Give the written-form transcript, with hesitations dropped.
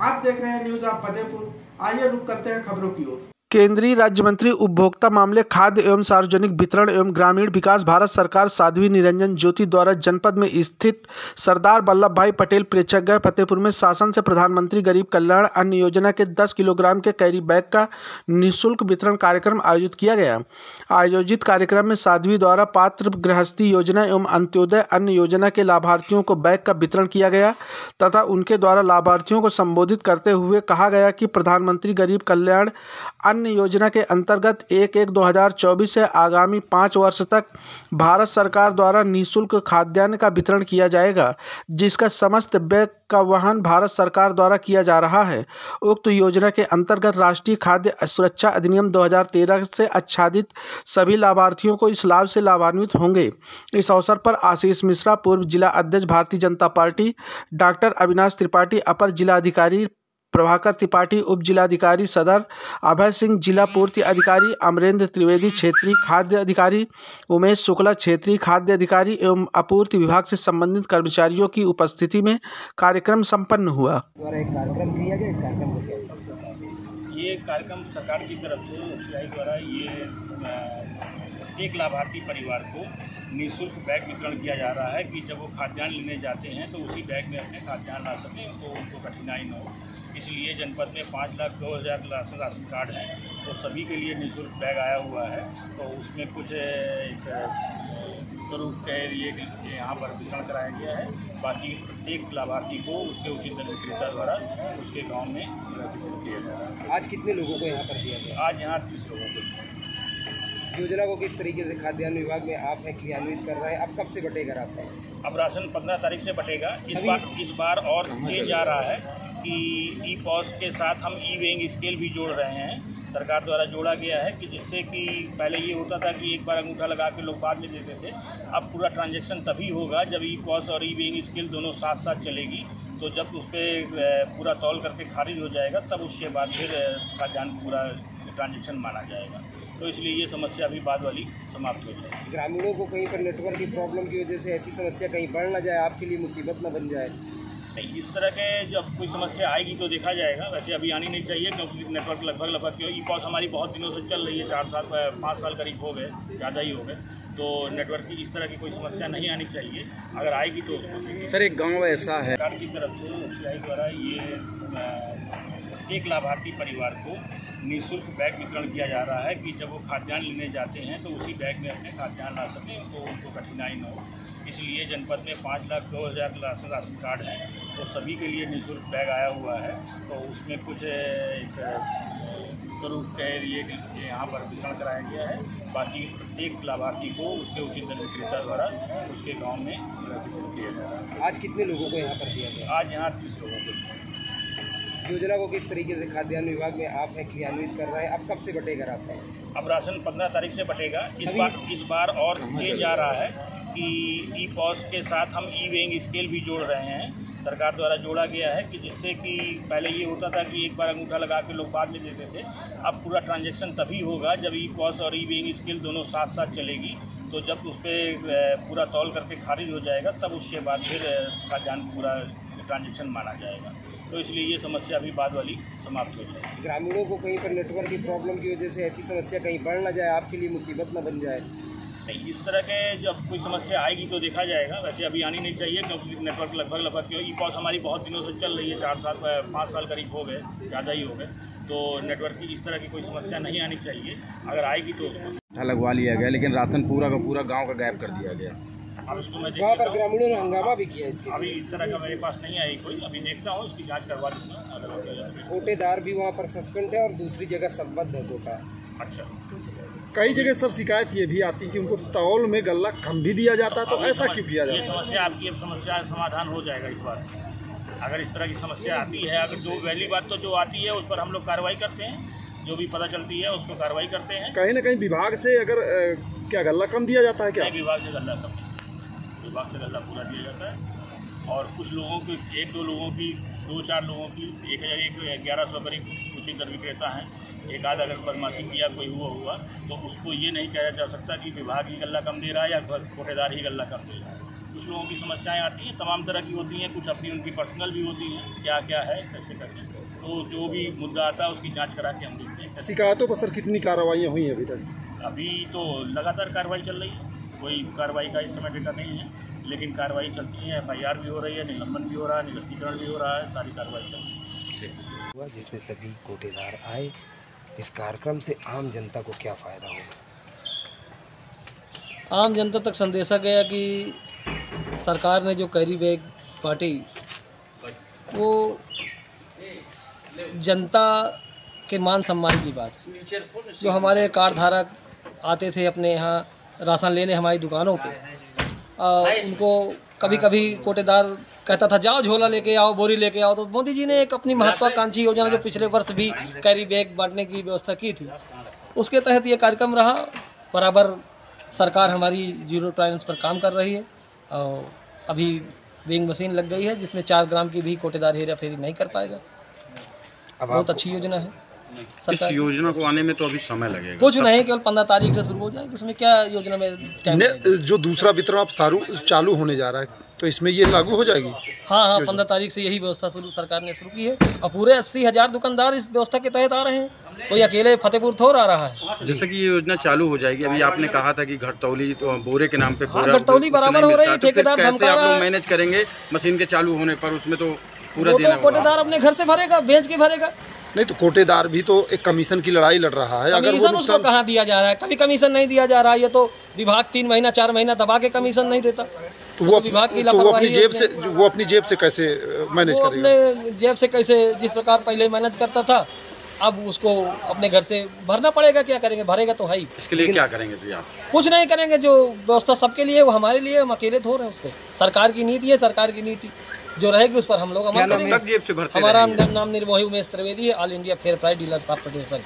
आप देख रहे हैं न्यूज ऑफ फतेहपुर। आइए रुक करते हैं खबरों की ओर। केंद्रीय राज्य मंत्री उपभोक्ता मामले, खाद्य एवं सार्वजनिक वितरण एवं ग्रामीण विकास, भारत सरकार साध्वी निरंजन ज्योति द्वारा जनपद में स्थित सरदार वल्लभ भाई पटेल प्रेक्षागृह फतेहपुर में शासन से प्रधानमंत्री गरीब कल्याण अन्न योजना के 10 किलोग्राम के कैरी बैग का निःशुल्क वितरण कार्यक्रम आयोजित किया गया। आयोजित कार्यक्रम में साध्वी द्वारा पात्र गृहस्थी योजना एवं अंत्योदय अन्न योजना के लाभार्थियों को बैग का वितरण किया गया तथा उनके द्वारा लाभार्थियों को संबोधित करते हुए कहा गया कि प्रधानमंत्री गरीब कल्याण अन्न योजना के अंतर्गत 1/1/2024 से आगामी 5 वर्ष तक भारत सरकार द्वारा निःशुल्क खाद्यान्न का वितरण किया जाएगा, जिसका समस्त बैग का वहन भारत सरकार द्वारा किया जा रहा है। उक्त योजना के अंतर्गत राष्ट्रीय खाद्य सुरक्षा अधिनियम 2013 से आच्छादित सभी लाभार्थियों को इस लाभ से लाभान्वित होंगे। इस अवसर पर आशीष मिश्रा, पूर्व जिला अध्यक्ष भारतीय जनता पार्टी, डॉक्टर अविनाश त्रिपाठी, अपर जिलाधिकारी प्रभाकर त्रिपाठी, उप जिलाधिकारी सदर अभय सिंह, जिला पूर्ति अधिकारी अमरेंद्र त्रिवेदी, क्षेत्रीय खाद्य अधिकारी उमेश शुक्ला, क्षेत्रीय खाद्य अधिकारी एवं आपूर्ति विभाग से संबंधित कर्मचारियों की उपस्थिति में कार्यक्रम संपन्न हुआ। एक कार्यक्रम किया गया, इस कार्यक्रम को क्या ये कार्यक्रम सरकार की तरफ से मुखियाई द्वारा एक लाभार्थी परिवार को निःशुल्क बैग वितरण किया जा रहा है कि जब वो खाद्यान्न लेने जाते हैं तो उसी बैग में अपने खाद्यान्न ला सकें, तो उनको कठिनाई न हो। इसलिए जनपद में 5,02,000 राशन कार्ड हैं, तो सभी के लिए निःशुल्क बैग आया हुआ है। तो उसमें कुछ स्वरूप के लिए यहाँ पर वितरण कराया गया है। बाकी प्रत्येक लाभार्थी को उसके उचित दर विक्रेता द्वारा उसके गाँव में वितरण किया जा रहा है। आज कितने लोगों को यहाँ पर दिया गया? आज यहाँ 30 लोगों को। योजना को किस तरीके से खाद्यान्न विभाग में आप हैं क्रियान्वित कर रहे हैं? अब कब से बटेगा राशन? अब राशन 15 तारीख से बटेगा। इस बार और चेंज आ रहा है कि ई पॉस के साथ हम ई वेइंग स्केल भी जोड़ रहे हैं। सरकार द्वारा जोड़ा गया है कि जिससे कि पहले ये होता था कि एक बार अंगूठा लगा के लोग बाद में देते थे। अब पूरा ट्रांजैक्शन तभी होगा जब ई पॉस और ई वेइंग स्केल दोनों साथ साथ चलेगी। तो जब उस पर पूरा तौल करके खारिज हो जाएगा तब उसके बाद फिर खाद्यान्न पूरा ट्रांजैक्शन माना जाएगा। तो इसलिए ये समस्या अभी बाद वाली समाप्त हो जाएगी। ग्रामीणों को कहीं पर नेटवर्क की प्रॉब्लम की वजह से ऐसी समस्या कहीं बढ़ ना जाए, आपके लिए मुसीबत न बन जाए? नहीं, इस तरह के जब कोई समस्या आएगी तो देखा जाएगा। वैसे अभी आनी नहीं चाहिए क्योंकि नेटवर्क लगभग ई पॉस हमारी बहुत दिनों से चल रही है, 5 साल करीब हो गए, ज़्यादा ही हो गए। तो नेटवर्क की इस तरह की कोई समस्या नहीं आनी चाहिए। अगर आएगी तो उसको सर, एक गाँव ऐसा है सरकार की तरफ से मुखियाई द्वारा एक लाभार्थी परिवार को निःशुल्क बैग वितरण किया जा रहा है कि जब वो खाद्यान्न लेने जाते हैं तो उसी बैग में अपने खाद्यान्न ला सकें, तो उनको कठिनाई न हो। इसलिए जनपद में 5,02,000 राशन कार्ड हैं, तो सभी के लिए निःशुल्क बैग आया हुआ है। तो उसमें कुछ स्वरूप के लिए यहाँ पर वितरण कराया गया है। बाकी प्रत्येक लाभार्थी को उसके उचित दर विक्रेता द्वारा उसके गाँव में वितरण किया जा रहा है। आज कितने लोगों को यहाँ पर दिया गया? आज यहाँ 30 लोगों को। योजना को किस तरीके से खाद्यान्न विभाग में आप हैं क्रियान्वित कर रहे हैं? अब कब से बटेगा राशन? अब राशन 15 तारीख से बटेगा। इस बार और चेंज आ रहा है कि ई पॉस के साथ हम ई वेइंग स्केल भी जोड़ रहे हैं। सरकार द्वारा जोड़ा गया है कि जिससे कि पहले ये होता था कि एक बार अंगूठा लगा के लोग बाद में देते थे। अब पूरा ट्रांजैक्शन तभी होगा जब ई पॉस और ई वेइंग स्केल दोनों साथ साथ चलेगी। तो जब उस पर पूरा तौल करके खारिज हो जाएगा तब उसके बाद फिर खाद्यान्न पूरा ट्रांजैक्शन माना जाएगा। तो इसलिए ये समस्या अभी बाद वाली समाप्त हो जाएगी। ग्रामीणों को कहीं पर नेटवर्क की प्रॉब्लम की वजह से ऐसी समस्या कहीं बढ़ ना जाए, आपके लिए मुसीबत न बन जाए? नहीं, इस तरह के जब कोई समस्या आएगी तो देखा जाएगा। वैसे अभी आनी नहीं चाहिए क्योंकि नेटवर्क लगभग ई पॉस हमारी बहुत दिनों से चल रही है, 5 साल करीब हो गए, ज़्यादा ही हो गए। तो नेटवर्क की इस तरह की कोई समस्या नहीं आनी चाहिए। अगर आएगी तो उसको लगवा लिया गया, लेकिन राशन पूरा का पूरा गाँव का गायब कर दिया गया। अब इसको मैं वहाँ पर ग्रामीणों ने हंगामा भी किया इसके। अभी इस तरह का मेरे पास नहीं आई कोई, अभी देखता हूँ, इसकी जांच करवा लूँगा। कोटेदार भी वहाँ पर सस्पेंड है और दूसरी जगह संबद्ध है कोटा। अच्छा, कई जगह सर शिकायत ये भी आती है कि उनको तौल में गल्ला कम भी दिया जाता है, तो ऐसा क्यों किया जाता है? ये समस्या आपकी समस्या समाधान हो जाएगा इस बार। अगर इस तरह की समस्या आती है, अगर जो पहली बात तो जो आती है उस पर हम लोग कार्रवाई करते हैं, जो भी पता चलती है उसको कार्रवाई करते हैं। कहीं ना कहीं विभाग से अगर क्या गल्ला कम दिया जाता है क्या? विभाग से गल्ला कम, विभाग से गल्ला पूरा दिया जाता है। और कुछ लोगों की 1-2 लोगों की 2-4 लोगों की 1100 करीब उचित दर विक्रेता हैं। एक आध अगर बदमाशी किया कोई हुआ तो उसको ये नहीं कहा जा सकता कि विभाग ही गल्ला कम दे रहा है या कोटेदार ही गल्ला कम दे रहा है। कुछ लोगों की समस्याएं आती हैं, तमाम तरह की होती हैं, कुछ अपनी उनकी पर्सनल भी होती हैं, क्या क्या है कैसे करके, तो जो भी मुद्दा आता है उसकी जांच करा के हम देखते हैं। शिकायतों पर सर कितनी कार्रवाइयाँ हुई हैं अभी तक? अभी तो लगातार कार्रवाई चल रही है, कोई कार्रवाई का इस समय डेटा नहीं है, लेकिन कार्रवाई चलती है, FIR भी हो रही है, निलंबन भी हो रहा है, निरस्तीकरण भी हो रहा है, सारी कार्रवाई चल रही है। जिसमें सभी कोटेदार आए, इस कार्यक्रम से आम जनता को क्या फ़ायदा होगा? आम जनता तक संदेशा गया कि सरकार ने जो कैरी बैग बांटी वो जनता के मान सम्मान की बात है। जो हमारे कार्ड धारक आते थे अपने यहाँ राशन लेने हमारी दुकानों पे, उनको कभी कभी कोटेदार कहता था जाओ झोला लेके आओ, बोरी लेके आओ, तो मोदी जी ने एक अपनी महत्वाकांक्षी योजना जो पिछले वर्ष भी कैरी बैग बांटने की व्यवस्था की थी, उसके तहत ये कार्यक्रम रहा। बराबर सरकार हमारी जीरो टॉलरेंस पर काम कर रही है और अभी वेइंग मशीन लग गई है जिसमें 4 ग्राम की भी कोटेदार हेरा फेरी नहीं कर पाएगा। बहुत अच्छी योजना है। इस योजना को आने में तो अभी समय लगेगा, कुछ नहीं, केवल 15 तारीख से शुरू हो जाएगी, उसमें क्या योजना में टाइम लगेगा। जो दूसरा वितरण अब चालू होने जा रहा है तो इसमें ये लागू हो जाएगी? हाँ, 15 तारीख से यही व्यवस्था सरकार ने शुरू की है और पूरे 80,000 दुकानदार इस व्यवस्था के तहत आ रहे हैं, कोई अकेले फतेहपुर थोड़ा आ रहा है। जैसे कि ये योजना चालू हो जाएगी, अभी आपने कहा था कि घटतौली तो बोरे के नाम पे घटतौली बराबर हो रही है, ठेकेदार धमका रहा है। मैनेज करेंगे मशीन के चालू होने पर, उसमें तो पूरा वो तो कोटेदार अपने घर से भरेगा, बेच के भरेगा। नहीं तो कोटेदार भी तो एक कमीशन की लड़ाई लड़ रहा है। अगर वो उसको कहाँ दिया जा रहा है? कभी कमीशन नहीं दिया जा रहा है। ये तो विभाग 3 महीना 4 महीना दबा के कमीशन नहीं देता, तो वो विभाग की अपनी जेब से कैसे मैनेज करेगा? अपने जेब से कैसे, जिस प्रकार पहले मैनेज करता था अब उसको अपने घर से भरना पड़ेगा। क्या करेंगे? भरेगा तो है ही। इसके लिए क्या करेंगे भैया? कुछ नहीं करेंगे, जो व्यवस्था सबके लिए वो हमारे लिए, हम अकेले थोड़े हैं। उसको सरकार की नीति है, सरकार की नीति जो रहेगी उस पर हम लोग अमल करेंगे। जेब से भरते हमारा नाम निर्मोही उमेश त्रिवेदी है, all India fair price dealers of federation.